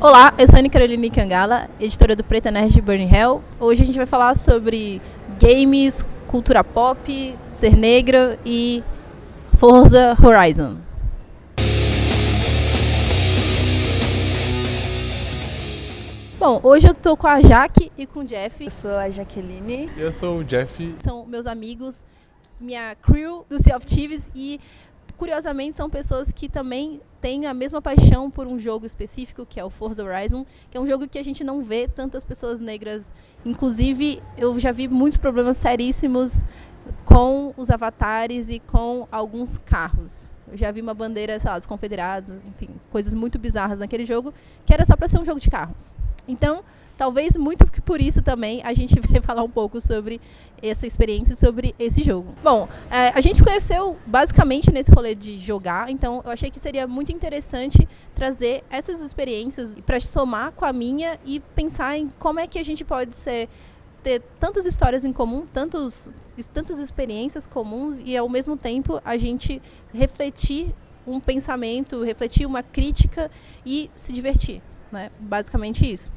Olá, eu sou a Ana Caroline Kangala, editora do Preta Nerd Burning Hell. Hoje a gente vai falar sobre games, cultura pop, ser negra e Forza Horizon. Bom, hoje eu tô com a Jaque e com o Jeff. Eu sou a Jaqueline. Eu sou o Jeff. São meus amigos, minha crew do Sea of Thieves e, curiosamente, são pessoas que também têm a mesma paixão por um jogo específico, que é o Forza Horizon, que é um jogo que a gente não vê tantas pessoas negras. Inclusive, eu já vi muitos problemas seríssimos com os avatares e com alguns carros. Eu já vi uma bandeira, sei lá, dos confederados, enfim, coisas muito bizarras naquele jogo, que era só para ser um jogo de carros. Então, talvez muito por isso também a gente vai falar um pouco sobre essa experiência, sobre esse jogo. Bom, a gente se conheceu basicamente nesse rolê de jogar, então eu achei que seria muito interessante trazer essas experiências para somar com a minha e pensar em como é que a gente pode ter tantas histórias em comum, tantas experiências comuns e ao mesmo tempo a gente refletir um pensamento, refletir uma crítica e se divertir, né? Basicamente isso.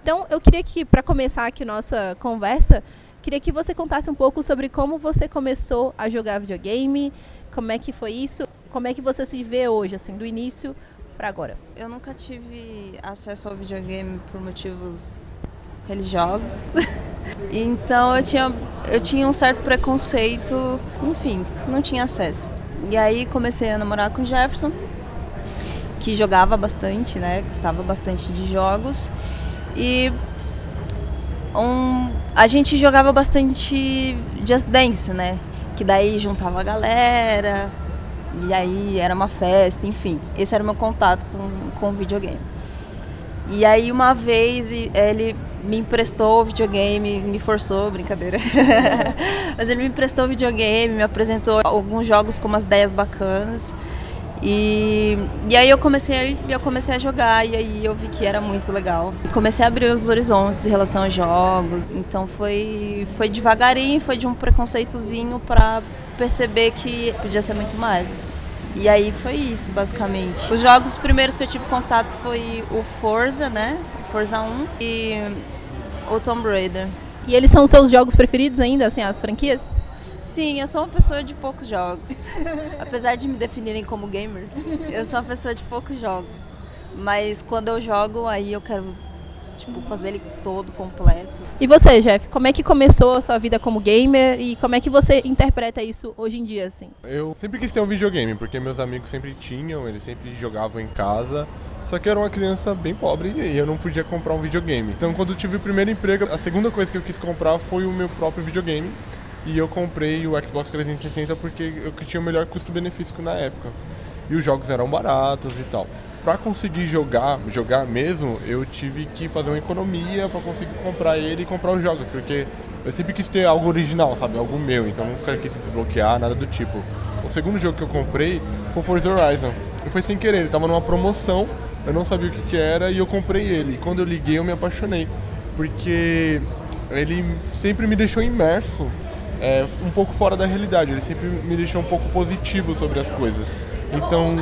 Então, eu queria que, para começar aqui nossa conversa, queria que você contasse um pouco sobre como você começou a jogar videogame, como é que foi isso, como é que você se vê hoje, assim, do início para agora. Eu nunca tive acesso ao videogame por motivos religiosos, então eu tinha um certo preconceito, enfim, não tinha acesso. E aí comecei a namorar com o Jefferson, que jogava bastante, né, gostava bastante de jogos. E a gente jogava bastante Just Dance, né? Que daí juntava a galera, e aí era uma festa, enfim. Esse era o meu contato com o videogame. E aí uma vez ele me emprestou o videogame, me forçou, brincadeira. Mas ele me emprestou o videogame, me apresentou alguns jogos com umas ideias bacanas. E aí eu comecei a jogar e aí eu vi que era muito legal. Comecei a abrir os horizontes em relação aos jogos. Então foi devagarinho, foi de um preconceitozinho pra perceber que podia ser muito mais, assim. E aí foi isso, basicamente. Os jogos primeiros que eu tive contato foi o Forza, né? Forza 1 e o Tomb Raider. E eles são os seus jogos preferidos ainda, assim, as franquias? Sim, eu sou uma pessoa de poucos jogos. Apesar de me definirem como gamer, eu sou uma pessoa de poucos jogos. Mas quando eu jogo, aí eu quero fazer ele todo, completo. E você, Jeff, como é que começou a sua vida como gamer e como é que você interpreta isso hoje em dia, assim? Eu sempre quis ter um videogame, porque meus amigos sempre tinham, eles sempre jogavam em casa. Só que eu era uma criança bem pobre e eu não podia comprar um videogame. Então quando eu tive o primeiro emprego, a segunda coisa que eu quis comprar foi o meu próprio videogame. E eu comprei o Xbox 360 porque eu tinha o melhor custo-benefício na época. E os jogos eram baratos e tal. Pra conseguir jogar mesmo, eu tive que fazer uma economia pra conseguir comprar ele e comprar os jogos. Porque eu sempre quis ter algo original, sabe? Algo meu, então nunca quis desbloquear, nada do tipo. O segundo jogo que eu comprei foi Forza Horizon. E foi sem querer, ele tava numa promoção, eu não sabia o que era e eu comprei ele. E quando eu liguei eu me apaixonei. Porque ele sempre me deixou imerso. Um pouco fora da realidade, ele sempre me deixou um pouco positivo sobre as coisas. Então,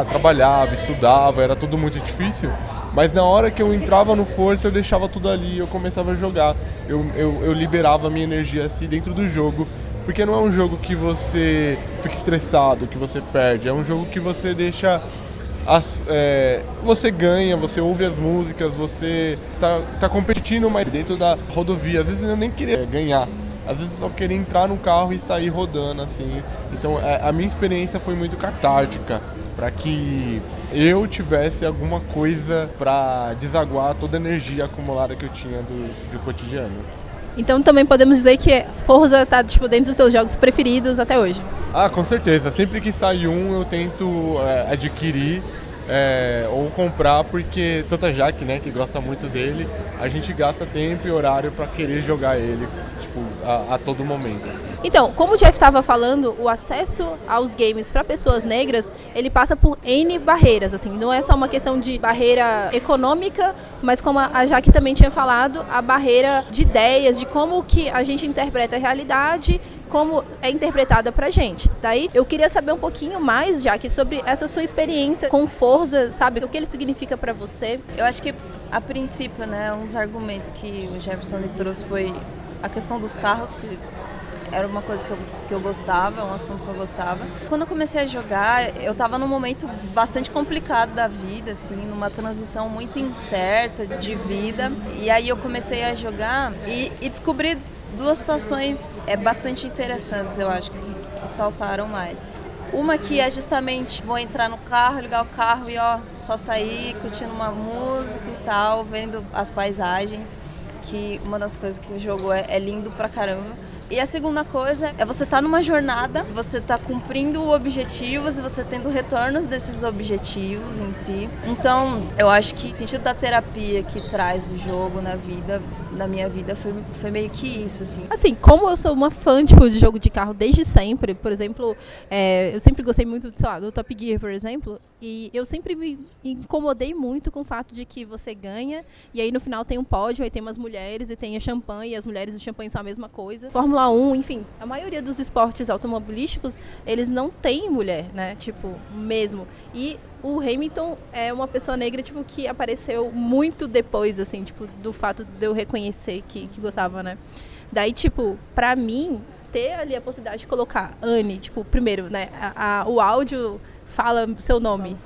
trabalhava, estudava, era tudo muito difícil, mas na hora que eu entrava no Forza eu deixava tudo ali e eu começava a jogar. Eu liberava a minha energia assim dentro do jogo, porque não é um jogo que você fica estressado, que você perde, é um jogo que você deixa... você ganha, você ouve as músicas, você tá competindo, mas dentro da rodovia, às vezes eu nem queria ganhar. Às vezes eu só queria entrar no carro e sair rodando, assim. Então a minha experiência foi muito catártica, para que eu tivesse alguma coisa para desaguar toda a energia acumulada que eu tinha do cotidiano. Então também podemos dizer que Forza tá dentro dos seus jogos preferidos até hoje. Com certeza. Sempre que sai um eu tento adquirir ou comprar, porque tanto a Jaque, né, que gosta muito dele, a gente gasta tempo e horário para querer jogar ele a todo momento. Então, como o Jeff estava falando, o acesso aos games para pessoas negras, ele passa por N barreiras, assim, não é só uma questão de barreira econômica, mas como a Jaque também tinha falado, a barreira de ideias, de como que a gente interpreta a realidade como é interpretada pra gente. Daí eu queria saber um pouquinho mais, Jaque, sobre essa sua experiência com Forza, sabe? O que ele significa pra você? Eu acho que, a princípio, né, um dos argumentos que o Jefferson me trouxe foi a questão dos carros, que era uma coisa que eu gostava, um assunto que eu gostava. Quando eu comecei a jogar, eu estava num momento bastante complicado da vida, assim, numa transição muito incerta de vida. E aí eu comecei a jogar e descobri duas situações bastante interessantes, eu acho, que saltaram mais. Uma que é justamente, vou entrar no carro, ligar o carro e só sair, curtindo uma música e tal, vendo as paisagens, que uma das coisas que o jogo é lindo pra caramba. E a segunda coisa é você estar numa jornada, você está cumprindo objetivos e você tendo retornos desses objetivos em si. Então, eu acho que o sentido da terapia que traz o jogo na minha vida foi meio que isso, assim. Assim, como eu sou uma fã, tipo, de jogo de carro desde sempre, por exemplo, eu sempre gostei muito, sei lá, do Top Gear, por exemplo, e eu sempre me incomodei muito com o fato de que você ganha, e aí no final tem um pódio, aí tem umas mulheres, e tem a champanhe, e as mulheres e o champanhe são a mesma coisa. Fórmula 1, enfim, a maioria dos esportes automobilísticos, eles não têm mulher, né, tipo, mesmo. E o Hamilton é uma pessoa negra, tipo, que apareceu muito depois, assim, tipo, do fato de eu reconhecer que gostava, né. Daí, tipo, pra mim, ter ali a possibilidade de colocar Anne, tipo, primeiro, né, o áudio fala seu nome.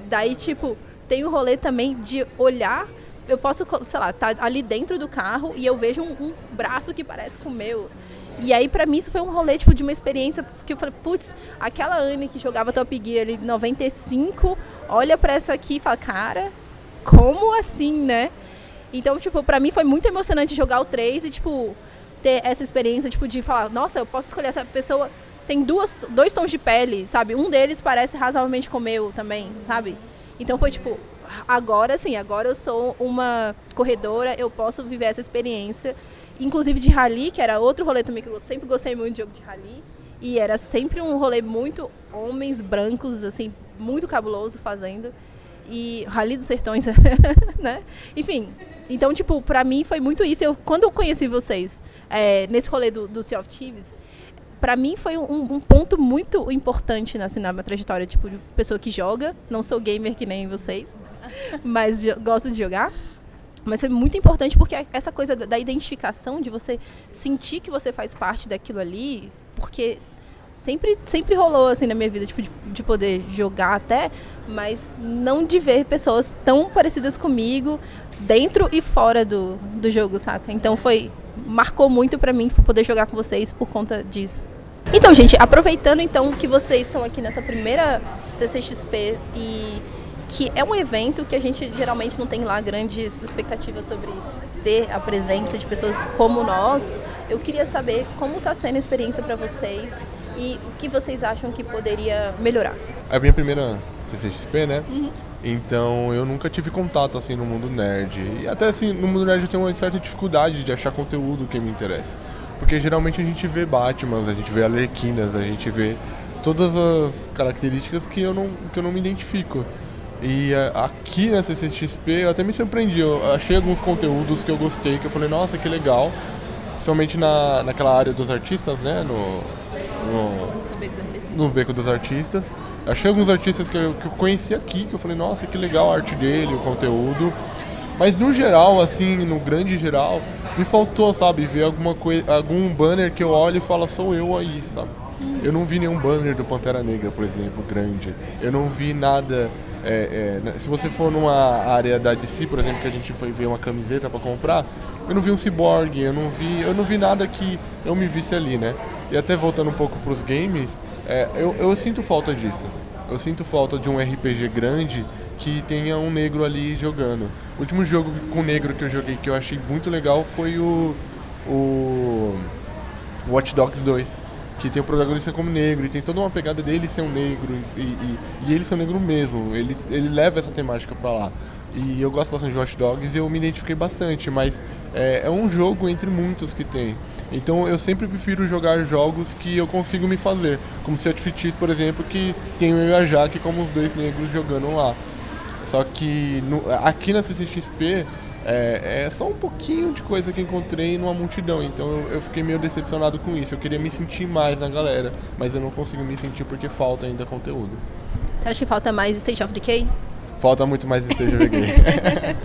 Daí, tipo, tem o rolê também de olhar, eu posso, sei lá, tá ali dentro do carro e eu vejo um braço que parece com o meu. E aí, pra mim, isso foi um rolê, tipo, de uma experiência que eu falei, putz, aquela Anne que jogava Top Gear ali em 95, olha pra essa aqui e fala, cara, como assim, né? Então, tipo, pra mim foi muito emocionante jogar o 3 e, tipo, ter essa experiência, tipo, de falar, nossa, eu posso escolher essa pessoa, tem dois tons de pele, sabe? Um deles parece razoavelmente com o meu também, sabe? Então foi, tipo, agora sim, agora eu sou uma corredora, eu posso viver essa experiência. Inclusive de rally, que era outro rolê também que eu sempre gostei muito de jogo de rally. E era sempre um rolê muito homens brancos, assim, muito cabuloso fazendo. E Rally dos Sertões, né? Enfim, então, tipo, pra mim foi muito isso. Quando eu conheci vocês nesse rolê do Sea of Thieves, pra mim foi um ponto muito importante assim, na minha trajetória, tipo, de pessoa que joga. Não sou gamer que nem vocês, mas gosto de jogar. Mas foi muito importante porque essa coisa da identificação, de você sentir que você faz parte daquilo ali, porque sempre rolou assim na minha vida, tipo, de poder jogar até, mas não de ver pessoas tão parecidas comigo dentro e fora do jogo, saca? Então marcou muito pra mim poder jogar com vocês por conta disso. Então, gente, aproveitando então que vocês estão aqui nessa primeira CCXP e que é um evento que a gente geralmente não tem lá grandes expectativas sobre ter a presença de pessoas como nós, eu queria saber como está sendo a experiência para vocês e o que vocês acham que poderia melhorar. É a minha primeira CCXP, né? Uhum. Então eu nunca tive contato assim no mundo nerd. E até assim, no mundo nerd eu tenho uma certa dificuldade de achar conteúdo que me interessa. Porque geralmente a gente vê Batman, a gente vê Arlequinas, a gente vê todas as características que eu não me identifico. E aqui na CCXP eu até me surpreendi, eu achei alguns conteúdos que eu gostei, que eu falei, nossa, que legal. Principalmente naquela área dos artistas, né, no Beco dos Artistas. Achei alguns artistas que eu conheci aqui, que eu falei, nossa, que legal a arte dele, o conteúdo. Mas no geral, assim, no grande geral, me faltou, sabe, ver algum banner que eu olho e falo, sou eu aí, sabe. Eu não vi nenhum banner do Pantera Negra, por exemplo, grande. Eu não vi nada... se você for numa área da DC, por exemplo, que a gente foi ver uma camiseta pra comprar, eu não vi um Cyborg, eu não vi nada que eu me visse ali, né? E até voltando um pouco pros games, eu sinto falta disso. Eu sinto falta de um RPG grande que tenha um negro ali jogando. O último jogo com negro que eu joguei que eu achei muito legal foi o Watch Dogs 2. Que tem o protagonista como negro, e tem toda uma pegada dele ser um negro, e ele ser um negro mesmo, ele leva essa temática pra lá. E eu gosto bastante de Watch Dogs e eu me identifiquei bastante, mas é um jogo entre muitos que tem. Então eu sempre prefiro jogar jogos que eu consigo me fazer, como Sea of Thieves, por exemplo, que tem o eu e a Jaque como os dois negros jogando lá. Só que aqui na CCXP é só um pouquinho de coisa que encontrei numa multidão, então eu fiquei meio decepcionado com isso. Eu queria me sentir mais na galera, mas eu não consigo me sentir porque falta ainda conteúdo. Você acha que falta mais State of Decay? Falta muito mais State of Decay.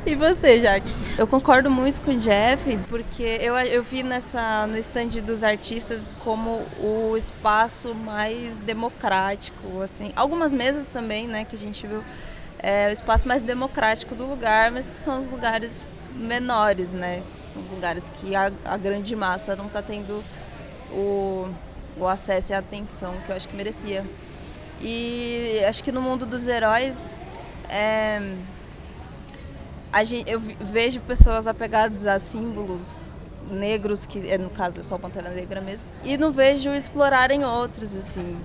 E você, Jaque? Eu concordo muito com o Jeff, porque eu vi no stand dos artistas como o espaço mais democrático, assim. Algumas mesas também, né, que a gente viu, o espaço mais democrático do lugar, mas são os lugares menores, né, os lugares que a grande massa não está tendo o acesso e a atenção que eu acho que merecia. E acho que no mundo dos heróis, eu vejo pessoas apegadas a símbolos negros, que no caso é só Pantera Negra mesmo, e não vejo explorarem outros, assim,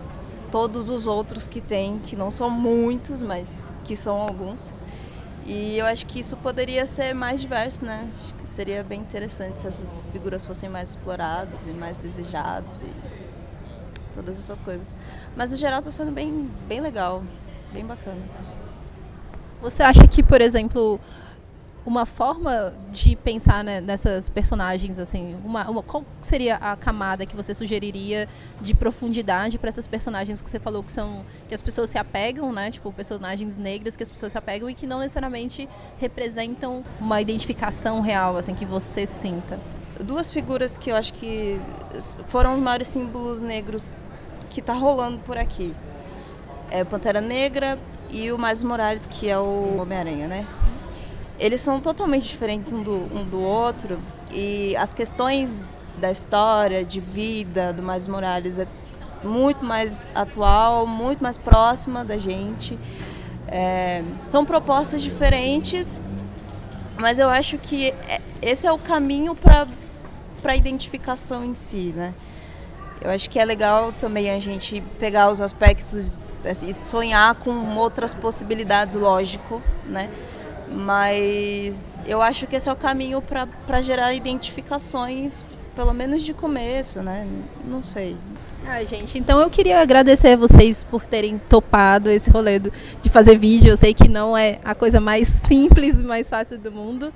todos os outros que tem, que não são muitos, mas que são alguns. E eu acho que isso poderia ser mais diverso, né? Acho que seria bem interessante se essas figuras fossem mais exploradas e mais desejadas e todas essas coisas. Mas no geral está sendo bem, bem legal, bem bacana. Você acha que, por exemplo, uma forma de pensar, né, nessas personagens, assim, qual seria a camada que você sugeriria de profundidade para essas personagens que você falou que as pessoas se apegam, né, tipo personagens negras que as pessoas se apegam e que não necessariamente representam uma identificação real, assim, que você sinta? Duas figuras que eu acho que foram os maiores símbolos negros que tá rolando por aqui. É o Pantera Negra e o Miles Morales, que é o Homem-Aranha, né? Eles são totalmente diferentes um do outro, e as questões da história, de vida do Miles Morales é muito mais atual, muito mais próxima da gente. São propostas diferentes, mas eu acho que esse é o caminho para a identificação em si, né? Eu acho que é legal também a gente pegar os aspectos e sonhar com outras possibilidades, lógico, né? Mas eu acho que esse é o caminho para gerar identificações, pelo menos de começo, né? Não sei. Gente, então eu queria agradecer a vocês por terem topado esse rolê de fazer vídeo. Eu sei que não é a coisa mais simples, mais fácil do mundo.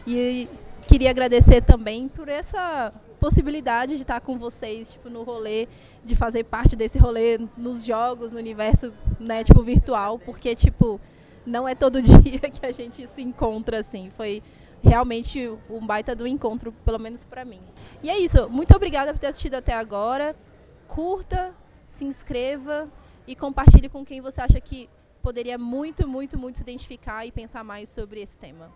E queria agradecer também por essa possibilidade de estar com vocês, tipo, no rolê, de fazer parte desse rolê nos jogos, no universo, né, tipo, virtual, porque, tipo, não é todo dia que a gente se encontra, assim. Foi realmente um baita do encontro, pelo menos pra mim. E é isso. Muito obrigada por ter assistido até agora. Curta, se inscreva e compartilhe com quem você acha que poderia muito, muito, muito se identificar e pensar mais sobre esse tema.